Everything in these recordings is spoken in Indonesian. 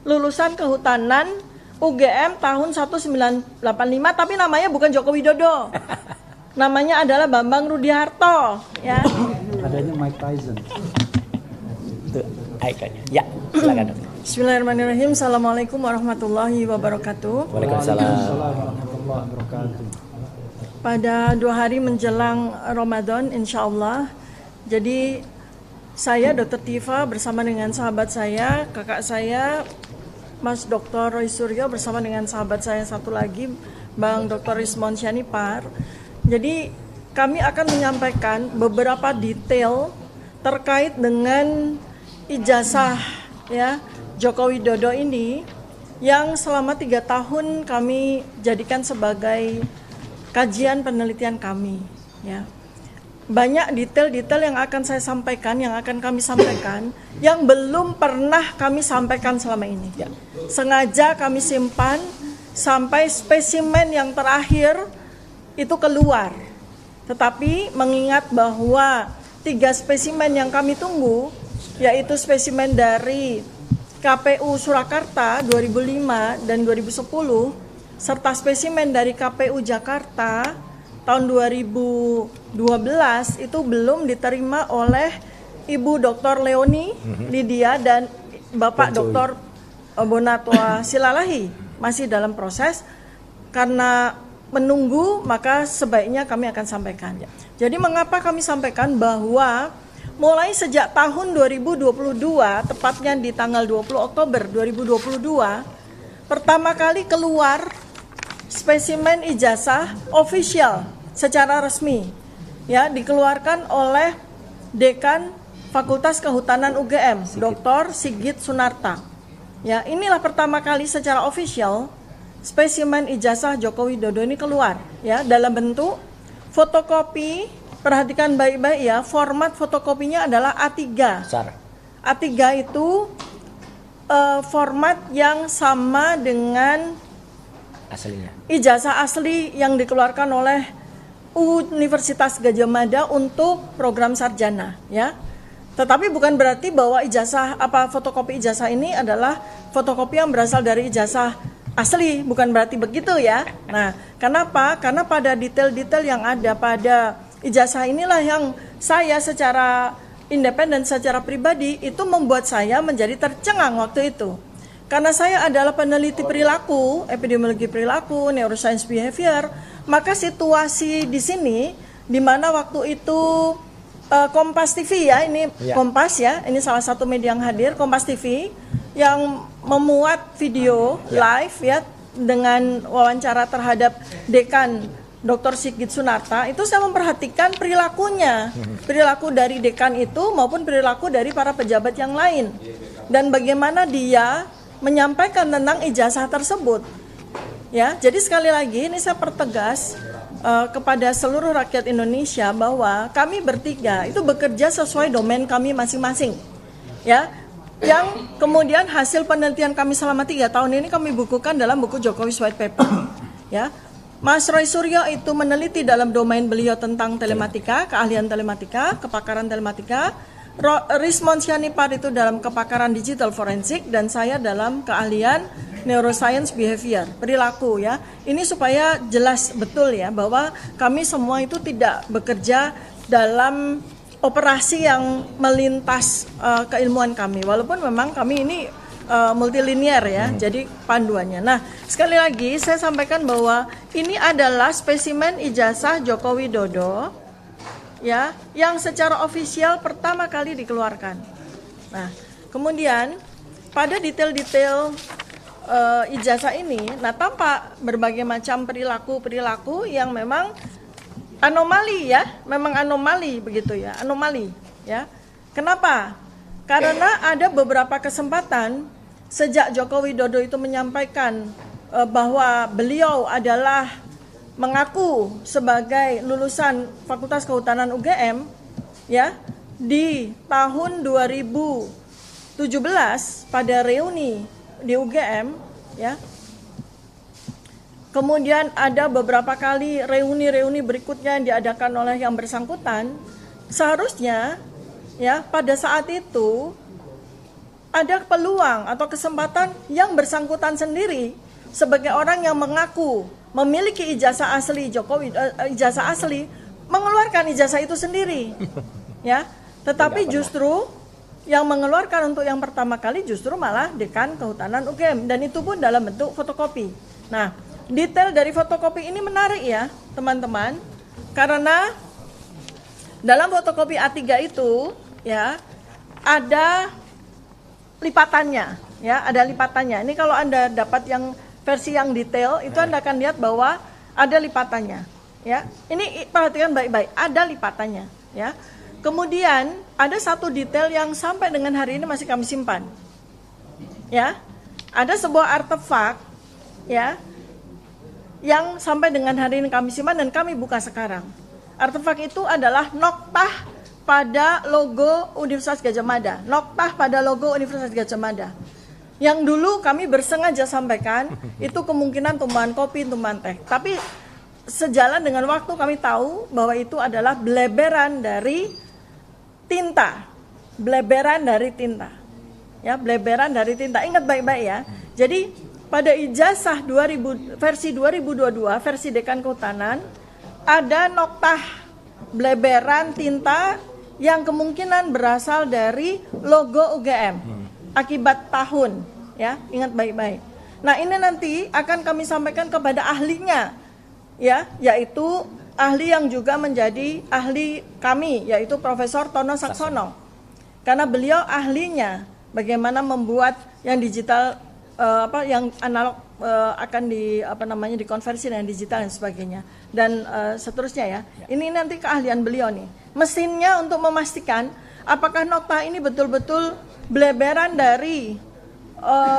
lulusan kehutanan UGM tahun 1985, tapi namanya bukan Joko Widodo. Namanya adalah Bambang Rudiharto, ya. Adanya Mike Tyson. Itu ikonnya. Ya, silakan. Bismillahirrahmanirrahim. Assalamualaikum warahmatullahi wabarakatuh. Waalaikumsalam warahmatullahi wabarakatuh. Pada 2 hari menjelang Ramadan, insya Allah. Jadi saya Dr. Tifa bersama dengan sahabat saya, kakak saya, Mas Dr. Roy Suryo bersama dengan sahabat saya satu lagi, Bang Dr. Rismon Syanipar. Jadi kami akan menyampaikan beberapa detail terkait dengan ijazah ya Joko Widodo ini yang selama 3 tahun kami jadikan sebagai kajian penelitian kami ya. Banyak detail-detail yang akan saya sampaikan, yang akan kami sampaikan yang belum pernah kami sampaikan selama ini ya. Sengaja kami simpan sampai spesimen yang terakhir itu keluar. Tetapi mengingat bahwa 3 spesimen yang kami tunggu, yaitu spesimen dari KPU Surakarta 2005 dan 2010, serta spesimen dari KPU Jakarta tahun 2012 itu belum diterima oleh Ibu Dr. Leoni Lydia dan Bapak Dr. Bonatwa Silalahi. Masih dalam proses, karena menunggu maka sebaiknya kami akan sampaikan. Jadi mengapa kami sampaikan bahwa mulai sejak tahun 2022, tepatnya di tanggal 20 Oktober 2022, pertama kali keluar spesimen ijazah official secara resmi, ya, dikeluarkan oleh Dekan Fakultas Kehutanan UGM, Dr. Sigit Sunarta. Ya, inilah pertama kali secara official spesimen ijazah Joko Widodo ini keluar, ya, dalam bentuk fotokopi. Perhatikan baik-baik ya, format fotokopinya adalah A3. A3 itu format yang sama dengan aslinya. Ijazah asli yang dikeluarkan oleh Universitas Gadjah Mada untuk program sarjana, ya. Tetapi bukan berarti bahwa fotokopi ijazah ini adalah fotokopi yang berasal dari ijazah asli, bukan berarti begitu ya. Nah, kenapa? Karena pada detail-detail yang ada pada ijazah inilah yang saya secara independen, secara pribadi itu membuat saya menjadi tercengang waktu itu. Karena saya adalah peneliti perilaku, epidemiologi perilaku, neuroscience behavior, maka situasi di sini di mana waktu itu Kompas TV ya, ini Kompas ya, ini salah satu media yang hadir, Kompas TV yang memuat video live ya dengan wawancara terhadap Dekan Dr. Sigit Sunarta, itu saya memperhatikan perilakunya, perilaku dari dekan itu maupun perilaku dari para pejabat yang lain, dan bagaimana dia menyampaikan tentang ijazah tersebut. Ya, jadi sekali lagi ini saya pertegas kepada seluruh rakyat Indonesia bahwa kami bertiga itu bekerja sesuai domain kami masing-masing. Ya, yang kemudian hasil penelitian kami selama 3 tahun ini kami bukukan dalam buku Jokowi's White Paper. Ya, Mas Roy Suryo itu meneliti dalam domain beliau tentang telematika, keahlian telematika, kepakaran telematika. Rismon Syanipar itu dalam kepakaran digital forensik, dan saya dalam keahlian neuroscience behavior, perilaku ya. Ini supaya jelas betul ya bahwa kami semua itu tidak bekerja dalam operasi yang melintas keilmuan kami, walaupun memang kami ini multilinier ya, jadi panduannya. Nah, sekali lagi saya sampaikan bahwa ini adalah spesimen ijazah Joko Widodo ya, yang secara ofisial pertama kali dikeluarkan. Nah, kemudian pada detail-detail ijazah ini, nah tampak berbagai macam perilaku yang memang anomali ya, memang anomali begitu ya, anomali ya. Kenapa? Karena ada beberapa kesempatan sejak Joko Widodo itu menyampaikan bahwa beliau adalah mengaku sebagai lulusan Fakultas Kehutanan UGM ya, di tahun 2017 pada reuni di UGM ya. Kemudian ada beberapa kali reuni-reuni berikutnya yang diadakan oleh yang bersangkutan. Seharusnya ya pada saat itu ada peluang atau kesempatan yang bersangkutan sendiri sebagai orang yang mengaku memiliki ijazah asli ijazah asli, mengeluarkan ijazah itu sendiri, ya. Tetapi justru yang mengeluarkan untuk yang pertama kali justru malah Dekan Kehutanan UGM, dan itu pun dalam bentuk fotokopi. Nah, detail dari fotokopi ini menarik ya, teman-teman, karena dalam fotokopi A3 itu ya ada lipatannya, ya, ada lipatannya. Ini kalau Anda dapat yang versi yang detail itu Anda akan lihat bahwa ada lipatannya, ya. Ini perhatikan baik-baik, ada lipatannya, ya. Kemudian ada satu detail yang sampai dengan hari ini masih kami simpan, ya. Ada sebuah artefak, ya, yang sampai dengan hari ini kami simpan dan kami buka sekarang. Artefak itu adalah noktah pada logo Universitas Gadjah Mada, noktah pada logo Universitas Gadjah Mada. Yang dulu kami bersengaja sampaikan itu kemungkinan tumbuhan kopi, tumbuhan teh. Tapi sejalan dengan waktu kami tahu bahwa itu adalah bleberan dari tinta. Bleberan dari tinta. Ya, bleberan dari tinta. Ingat baik-baik ya. Jadi pada ijazah versi 2022 versi Dekan Kehutanan ada noktah bleberan tinta yang kemungkinan berasal dari logo UGM. Akibat tahun, ya, ingat baik-baik. Nah, ini nanti akan kami sampaikan kepada ahlinya, ya, yaitu ahli yang juga menjadi ahli kami, yaitu Profesor Tono Saksono. Karena beliau ahlinya bagaimana membuat yang digital, yang analog akan dikonversi dengan digital dan sebagainya, dan seterusnya ya. Ini nanti keahlian beliau nih. Mesinnya untuk memastikan apakah nokta ini betul-betul bleberan dari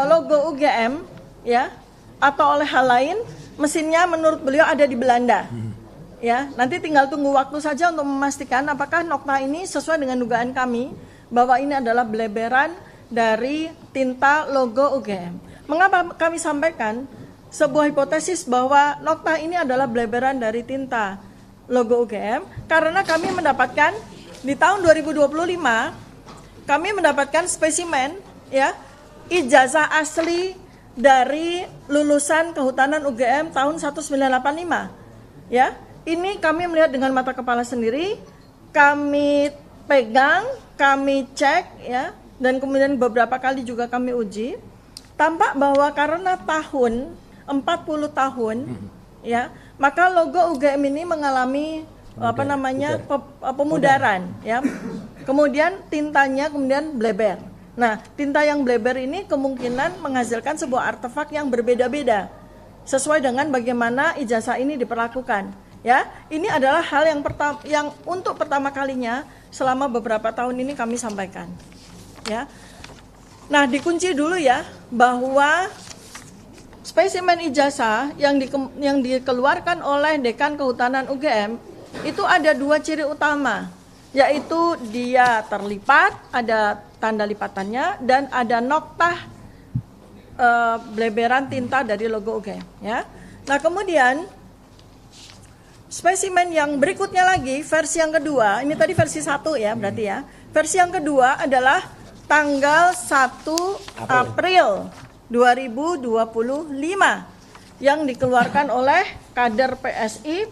logo UGM, ya, atau oleh hal lain. Mesinnya menurut beliau ada di Belanda, ya. Nanti tinggal tunggu waktu saja untuk memastikan apakah nokta ini sesuai dengan dugaan kami bahwa ini adalah bleberan dari tinta logo UGM. Mengapa kami sampaikan sebuah hipotesis bahwa nokta ini adalah bleberan dari tinta logo UGM? Karena kami mendapatkan di tahun 2025 kami mendapatkan spesimen, ya, ijazah asli dari lulusan Kehutanan UGM tahun 1985. Ya, ini kami melihat dengan mata kepala sendiri, kami pegang, kami cek, ya, dan kemudian beberapa kali juga kami uji. Tampak bahwa karena tahun 40 tahun, ya, maka logo UGM ini mengalami pemudaran, ya. Kemudian tintanya kemudian bleber. Nah, tinta yang bleber ini kemungkinan menghasilkan sebuah artefak yang berbeda-beda sesuai dengan bagaimana ijazah ini diperlakukan. Ya, ini adalah hal yang untuk pertama kalinya selama beberapa tahun ini kami sampaikan. Ya, nah dikunci dulu ya bahwa spesimen ijazah yang dikeluarkan oleh Dekan Kehutanan UGM itu ada dua ciri utama. Yaitu dia terlipat, ada tanda lipatannya, dan ada noktah bleberan tinta dari logo UGM, ya. Nah, kemudian spesimen yang berikutnya lagi, versi yang kedua, ini tadi versi 1 ya berarti ya. Versi yang kedua adalah tanggal 1 April 2025 yang dikeluarkan oleh kader PSI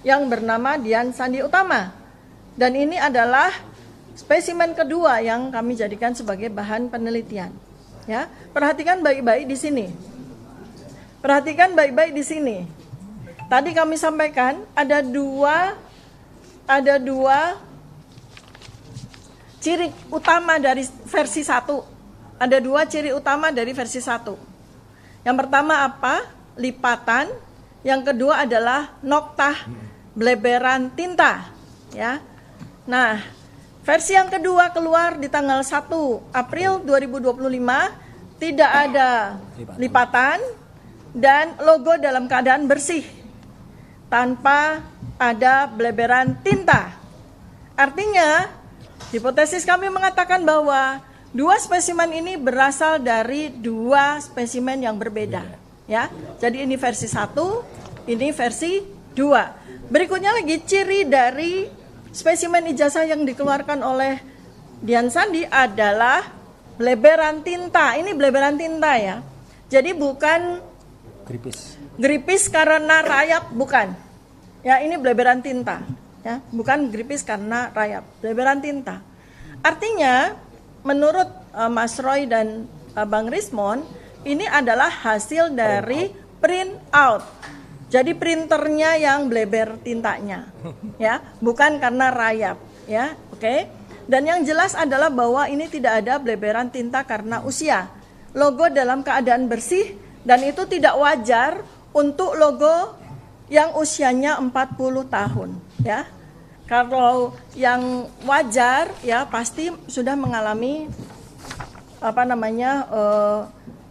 yang bernama Dian Sandi Utama. Dan ini adalah spesimen kedua yang kami jadikan sebagai bahan penelitian. Ya, perhatikan baik-baik di sini. Perhatikan baik-baik di sini. Tadi kami sampaikan ada dua ciri utama dari versi 1. Ada dua ciri utama dari versi 1. Yang pertama apa? Lipatan. Yang kedua adalah noktah bleberan tinta. Ya. Nah, versi yang kedua keluar di tanggal 1 April 2025, tidak ada lipatan dan logo dalam keadaan bersih tanpa ada bleberan tinta. Artinya, hipotesis kami mengatakan bahwa dua spesimen ini berasal dari dua spesimen yang berbeda, ya. Jadi ini versi 1, ini versi 2. Berikutnya lagi ciri dari spesimen ijazah yang dikeluarkan oleh Dian Sandi adalah Bleberan tinta, ini bleberan tinta ya. Jadi bukan gripis karena rayap, bukan. Ya, ini bleberan tinta. Ya, bukan gripis karena rayap, bleberan tinta. Artinya, menurut Mas Roy dan Bang Rismon, ini adalah hasil dari print out. Jadi printernya yang bleber tintanya, ya, bukan karena rayap, ya, oke. Dan yang jelas adalah bahwa ini tidak ada bleberan tinta karena usia. Logo dalam keadaan bersih dan itu tidak wajar untuk logo yang usianya 40 tahun, ya. Kalau yang wajar, ya, pasti sudah mengalami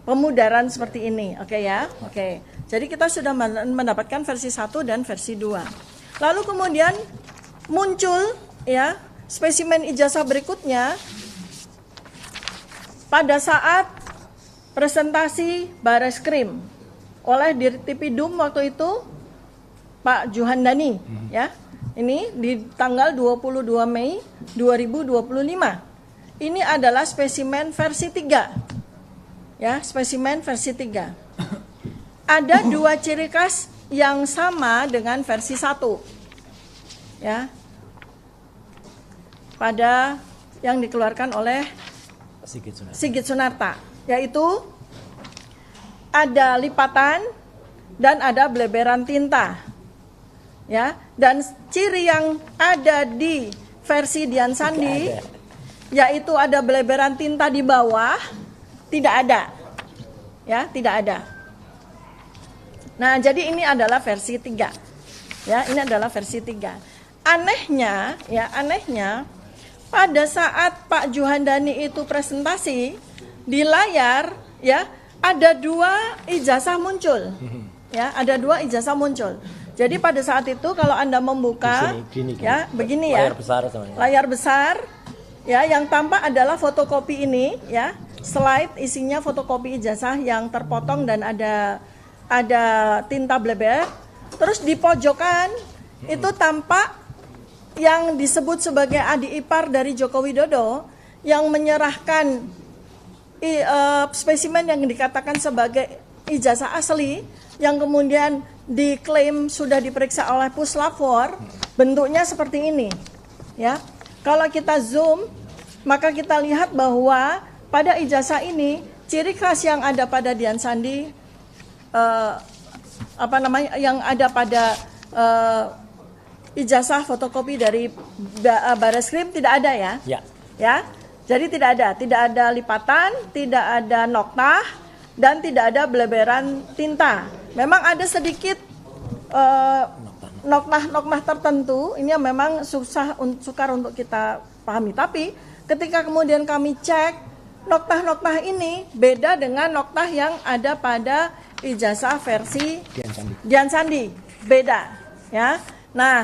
pemudaran seperti ini, oke ya, oke. Jadi kita sudah mendapatkan versi 1 dan versi 2. Lalu kemudian muncul ya spesimen ijazah berikutnya pada saat presentasi Bareskrim oleh Dirtipidum waktu itu Pak Juhandani ya. Ini di tanggal 22 Mei 2025. Ini adalah spesimen versi 3. Ya, spesimen versi 3. Ada 2 ciri khas yang sama dengan versi 1. Ya. Pada yang dikeluarkan oleh Sigit Sunarta, yaitu ada lipatan dan ada bleberan tinta. Ya, dan ciri yang ada di versi Dian Sandi yaitu ada bleberan tinta di bawah, tidak ada. Ya, tidak ada. Nah, jadi ini adalah versi 3. Ya, ini adalah versi 3. Anehnya, pada saat Pak Juhandani itu presentasi di layar, ya, ada 2 ijazah muncul. Ya, ada 2 ijazah muncul. Jadi pada saat itu kalau Anda membuka gini. Ya, begini ya. Layar besar ya, yang tampak adalah fotokopi ini ya. Slide isinya fotokopi ijazah yang terpotong dan ada tinta bleber. Terus di pojokan itu tampak yang disebut sebagai adik ipar dari Joko Widodo yang menyerahkan spesimen yang dikatakan sebagai ijazah asli yang kemudian diklaim sudah diperiksa oleh Puslapor, bentuknya seperti ini. Ya. Kalau kita zoom, maka kita lihat bahwa pada ijazah ini ciri khas yang ada pada Dian Sandi yang ada pada ijazah fotokopi dari Bareskrim tidak ada ya. Ya. Jadi tidak ada lipatan, tidak ada noktah dan tidak ada bleberan tinta. Memang ada sedikit noktah tertentu, ini yang memang sukar untuk kita pahami. Tapi ketika kemudian kami cek, noktah ini beda dengan noktah yang ada pada ijazah versi Dian Sandi, beda, ya. Nah,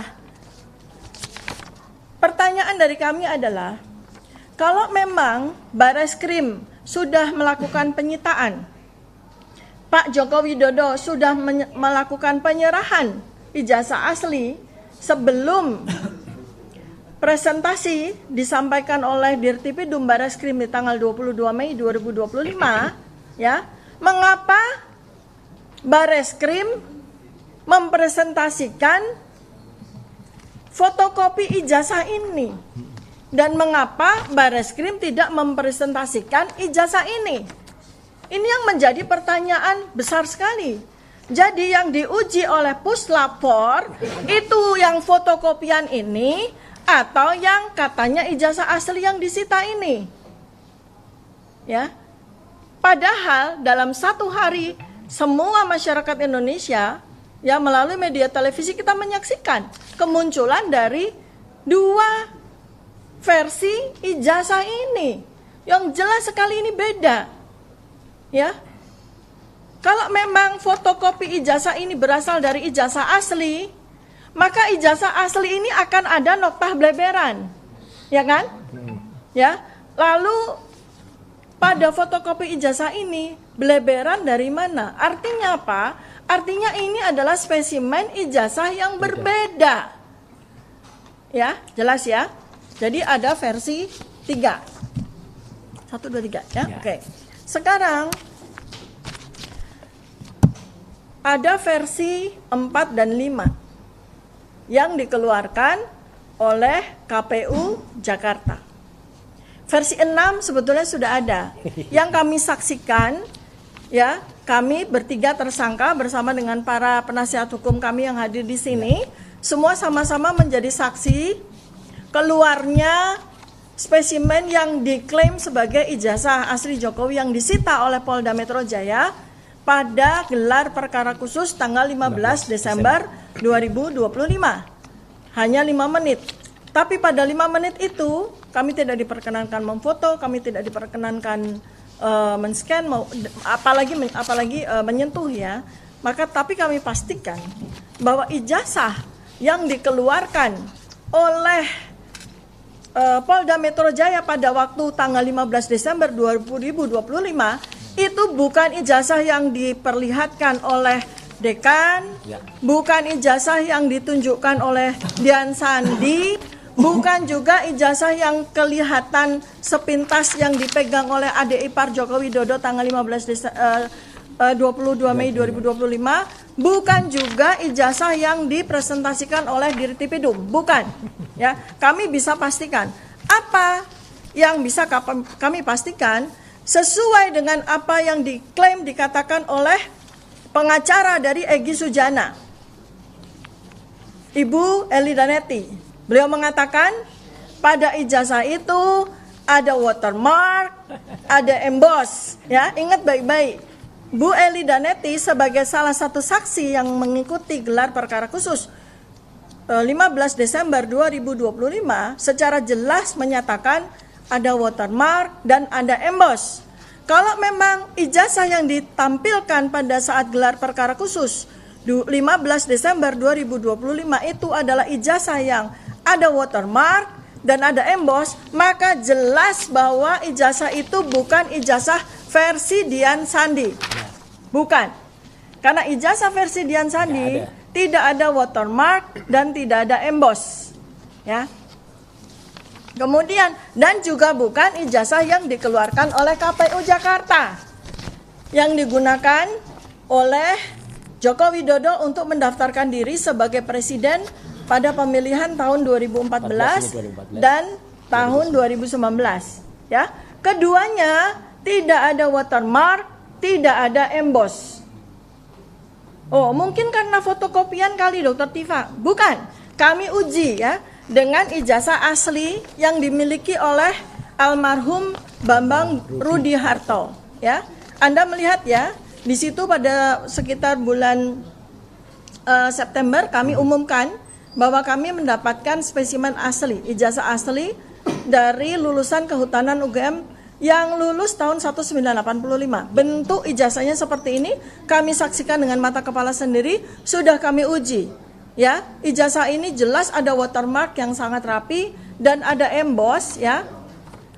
pertanyaan dari kami adalah, kalau memang Bareskrim sudah melakukan penyitaan, Pak Joko Widodo sudah melakukan penyerahan ijazah asli sebelum presentasi disampaikan oleh Dirtipidum Bareskrim di tanggal 22 Mei 2025, ya, mengapa Bareskrim mempresentasikan fotokopi ijazah ini dan mengapa Bareskrim tidak mempresentasikan ijazah ini? Ini yang menjadi pertanyaan besar sekali. Jadi yang diuji oleh Puslapor itu yang fotokopian ini atau yang katanya ijazah asli yang disita ini. Ya. Padahal dalam 1 hari semua masyarakat Indonesia ya melalui media televisi kita menyaksikan kemunculan dari 2 versi ijazah ini. Yang jelas sekali ini beda. Ya, kalau memang fotokopi ijazah ini berasal dari ijazah asli, maka ijazah asli ini akan ada noktah bleberan, ya kan? Ya, lalu pada fotokopi ijazah ini bleberan dari mana? Artinya apa? Artinya ini adalah spesimen ijazah yang berbeda. Ya, jelas ya. Jadi ada versi 3. 1, 2, 3 ya. Ya. Oke. Sekarang ada versi 4 dan 5 yang dikeluarkan oleh KPU Jakarta. Versi 6 sebetulnya sudah ada. Yang kami saksikan, ya, kami bertiga tersangka bersama dengan para penasihat hukum kami yang hadir di sini, semua sama-sama menjadi saksi keluarnya spesimen yang diklaim sebagai ijazah asli Jokowi yang disita oleh Polda Metro Jaya pada gelar perkara khusus tanggal 15 Desember 2025. Hanya 5 menit. Tapi pada 5 menit itu kami tidak diperkenankan memfoto, kami tidak diperkenankan men-scan, apalagi menyentuh ya. Maka tapi kami pastikan bahwa ijazah yang dikeluarkan oleh Polda Metro Jaya pada waktu tanggal 15 Desember 2025 itu bukan ijazah yang diperlihatkan oleh dekan, Ya. bukan ijazah yang ditunjukkan oleh Dian Sandi, bukan juga ijazah yang kelihatan sepintas yang dipegang oleh adik ipar Joko Widodo tanggal 22 Mei 2025, bukan juga ijazah yang dipresentasikan oleh Dirtipidum, bukan. Ya, kami bisa pastikan apa yang bisa kami pastikan sesuai dengan apa yang diklaim dikatakan oleh pengacara dari Egy Sujana, Ibu Eli Danetti. Beliau mengatakan pada ijazah itu ada watermark, ada emboss. Ya, ingat baik-baik. Bu Eli Danetti sebagai salah satu saksi yang mengikuti gelar perkara khusus 15 Desember 2025 secara jelas menyatakan ada watermark dan ada emboss. Kalau memang ijazah yang ditampilkan pada saat gelar perkara khusus 15 Desember 2025 itu adalah ijazah yang ada watermark dan ada emboss, maka jelas bahwa ijazah itu bukan ijazah versi Dian Sandi. Bukan. Karena ijazah versi Dian Sandi tidak ada watermark dan tidak ada emboss. Ya. Kemudian dan juga bukan ijazah yang dikeluarkan oleh KPU Jakarta yang digunakan oleh Joko Widodo untuk mendaftarkan diri sebagai presiden pada pemilihan tahun 2014 dan tahun 2019. Ya, keduanya tidak ada watermark, tidak ada emboss. Oh, mungkin karena fotokopian kali, Dokter Tifa. Bukan. Kami uji ya dengan ijazah asli yang dimiliki oleh almarhum Bambang Rudi Harto. Ya, Anda melihat ya di situ pada sekitar bulan September kami umumkan bahwa kami mendapatkan spesimen asli, ijazah asli dari lulusan kehutanan UGM yang lulus tahun 1985. Bentuk ijazahnya seperti ini, kami saksikan dengan mata kepala sendiri, sudah kami uji. Ya, ijazah ini jelas ada watermark yang sangat rapi dan ada emboss ya.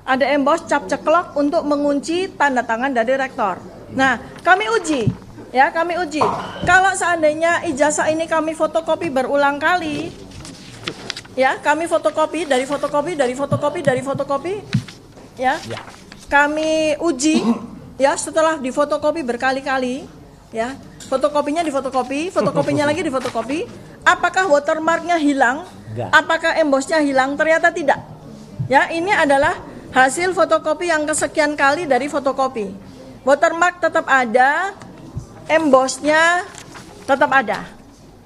Ada emboss cap ceklok untuk mengunci tanda tangan dari rektor. Nah, kami uji. Ya, kami uji. Kalau seandainya ijazah ini kami fotokopi berulang kali, ya, kami fotokopi, ya. Kami uji, ya, setelah difotokopi berkali-kali, ya, fotokopinya difotokopi, fotokopinya lagi difotokopi, apakah watermarknya hilang? Enggak. Apakah embossnya hilang? Ternyata tidak. Ya, ini adalah hasil fotokopi yang kesekian kali dari fotokopi. Watermark tetap ada, embossnya tetap ada.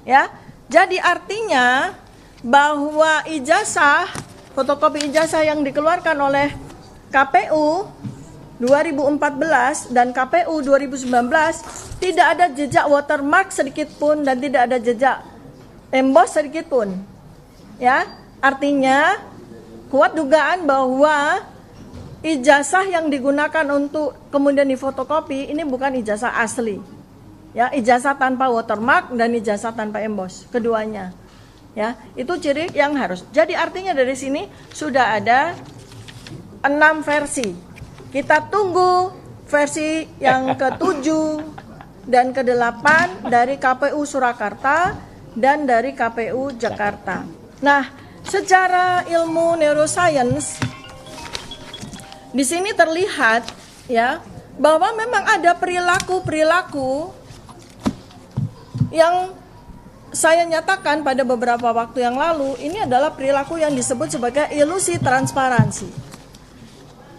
Ya, jadi artinya bahwa ijazah, fotokopi ijazah yang dikeluarkan oleh KPU 2014 dan KPU 2019 tidak ada jejak watermark sedikit pun dan tidak ada jejak emboss sedikit pun. Ya, artinya kuat dugaan bahwa ijazah yang digunakan untuk kemudian difotokopi ini bukan ijazah asli. Ya, ijazah tanpa watermark dan ijazah tanpa emboss, keduanya. Ya, itu ciri yang harus. Jadi artinya dari sini sudah ada 6 versi. Kita tunggu versi yang ke-7 dan ke-8 dari KPU Surakarta dan dari KPU Jakarta. Nah, secara ilmu neuroscience di sini terlihat ya bahwa memang ada perilaku-perilaku yang saya nyatakan pada beberapa waktu yang lalu. Ini adalah perilaku yang disebut sebagai ilusi transparansi.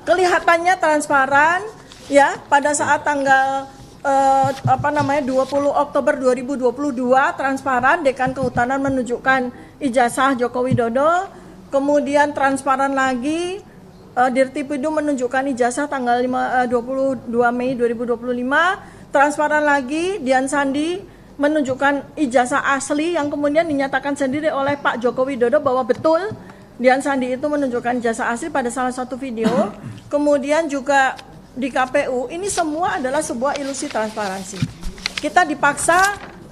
Kelihatannya transparan ya pada saat tanggal 20 Oktober 2022 transparan, Dekan Kehutanan menunjukkan ijazah Joko Widodo. Kemudian transparan lagi, Dirtipidum menunjukkan ijazah tanggal 22 Mei 2025. Transparan lagi, Dian Sandi menunjukkan ijazah asli yang kemudian dinyatakan sendiri oleh Pak Joko Widodo bahwa betul Dian Sandi itu menunjukkan ijazah asli pada salah satu video. Kemudian juga di KPU, ini semua adalah sebuah ilusi transparansi. Kita dipaksa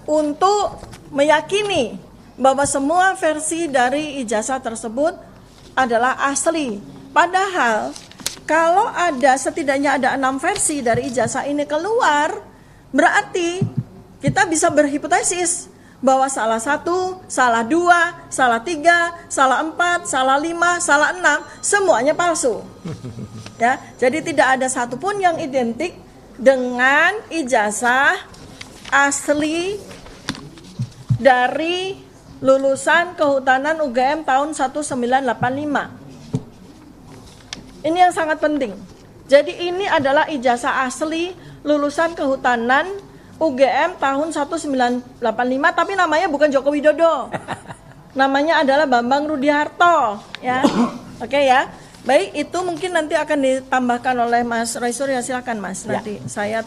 untuk meyakini bahwa semua versi dari ijazah tersebut adalah asli. Padahal kalau setidaknya ada 6 versi dari ijazah ini keluar, berarti kita bisa berhipotesis bahwa salah 1, salah 2, salah 3, salah 4, salah 5, salah 6, semuanya palsu. Ya, jadi tidak ada satupun yang identik dengan ijazah asli dari lulusan Kehutanan UGM tahun 1985. Ini yang sangat penting. Jadi ini adalah ijazah asli lulusan Kehutanan UGM tahun 1985, tapi namanya bukan Joko Widodo. Namanya adalah Bambang Rudiharto, ya. Oke ya. Baik, itu mungkin nanti akan ditambahkan oleh Mas Roy Surya, silakan Mas. Nanti saya